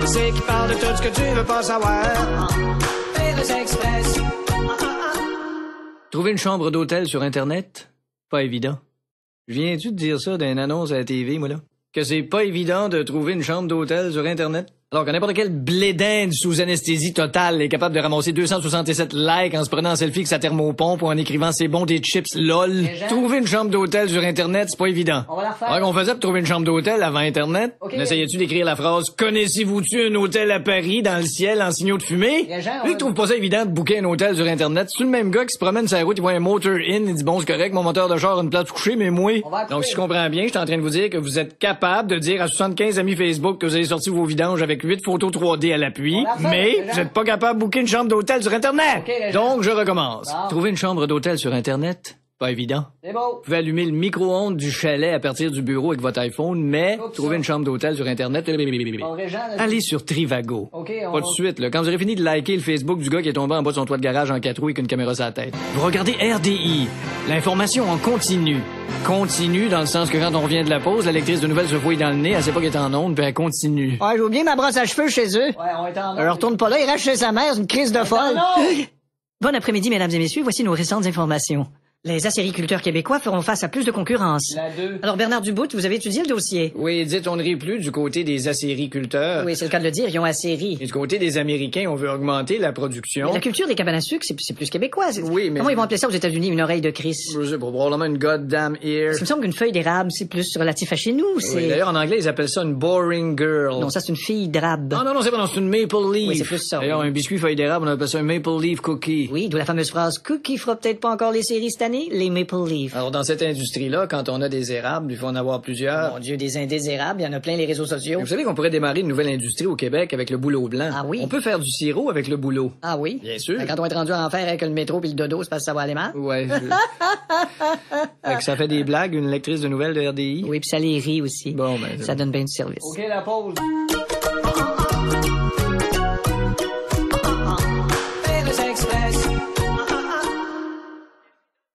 C'est qui parle de tout ce que tu veux pas savoir. Véreux Express. Trouver une chambre d'hôtel sur Internet? Pas évident. Viens-tu de dire ça d'une annonce à la TV, moi, là? Que c'est pas évident de trouver une chambre d'hôtel sur Internet? Alors que n'importe quel blédin sous anesthésie totale est capable de ramasser 267 likes en se prenant en selfie avec sa thermopompe ou en écrivant c'est bon des chips lol. Trouver une chambre d'hôtel sur Internet, c'est pas évident. On va la refaire. Alors qu'on faisait pour trouver une chambre d'hôtel avant Internet? Okay. Essayais-tu d'écrire la phrase « Connaissez-vous-tu un hôtel à Paris dans le ciel en signaux de fumée? » Lui, il trouve pas ça évident de booker un hôtel sur Internet. C'est le même gars qui se promène sur la route, il voit un motor inn, il dit « Bon, c'est correct, mon moteur de char a une place couchée, mais moi... » Donc, si je comprends bien, je suis en train de vous dire que vous êtes capable de dire à 75 amis Facebook que vous avez sorti vos vidanges avec 8 photos 3D à l'appui, mais vous êtes pas capable de booker une chambre d'hôtel sur Internet. Okay, donc, je recommence. Bon. Trouver une chambre d'hôtel sur Internet, pas évident. C'est beau. Vous pouvez allumer le micro-ondes du chalet à partir du bureau avec votre iPhone, mais trouver une chambre d'hôtel sur Internet... Bon, Régent, là, Allez sur Trivago. OK, Pas de suite, là. Quand vous aurez fini de liker le Facebook du gars qui est tombé en bas de son toit de garage en 4 roues avec une caméra sur la tête. Vous regardez RDI. L'information en continu. Continue dans le sens que quand on revient de la pause, la lectrice de nouvelles se fouille dans le nez, elle sait pas qu'elle est en onde, puis elle continue. Ouais, j'ai oublié ma brosse à cheveux chez eux. Ouais, on est en Elle retourne pas là, il reste chez sa mère, c'est une crise de folle. non! Bon après-midi, mesdames et messieurs, voici nos récentes informations. Les acériculteurs québécois feront face à plus de concurrence. La 2. Alors, Bernard Dubout, vous avez étudié le dossier? Oui, dites, on ne rit plus du côté des acériculteurs. Oui, c'est le cas de le dire, ils ont acéri. Et du côté des Américains, on veut augmenter la production. Mais la culture des cabanes à sucre, c'est plus québécois. Oui, mais... Comment ils vont appeler ça aux États-Unis, une oreille de Chris? Je sais pas, probablement une goddamn ear. Ça me semble qu'une feuille d'érable, c'est plus relatif à chez nous. C'est... Oui, d'ailleurs, en anglais, ils appellent ça une boring girl. Non, ça, c'est une fille d'érable. Ah non, c'est pas, non, c'est une maple leaf. Oui, c'est plus ça. D'ailleurs, un biscuit feuille d'érable, on appelle ça un maple leaf cookie. Oui, d'où la fameuse phrase « Cookie fera peut-être pas encore les séries cette année, les Maple Leaf ». Alors, dans cette industrie-là, quand on a des érables, il faut en avoir plusieurs. Mon Dieu, des indésirables, il y en a plein les réseaux sociaux. Mais vous savez qu'on pourrait démarrer une nouvelle industrie au Québec avec le bouleau blanc. Ah oui? On peut faire du sirop avec le bouleau. Ah oui? Bien sûr. Quand on est rendu en enfer avec le métro puis le dodo, c'est parce que ça va aller mal? Ouais. Fait que ça fait des blagues, une lectrice de nouvelles de RDI. Oui, puis ça les rit aussi. Bon, ben... Ça donne bien du service. OK, la pause.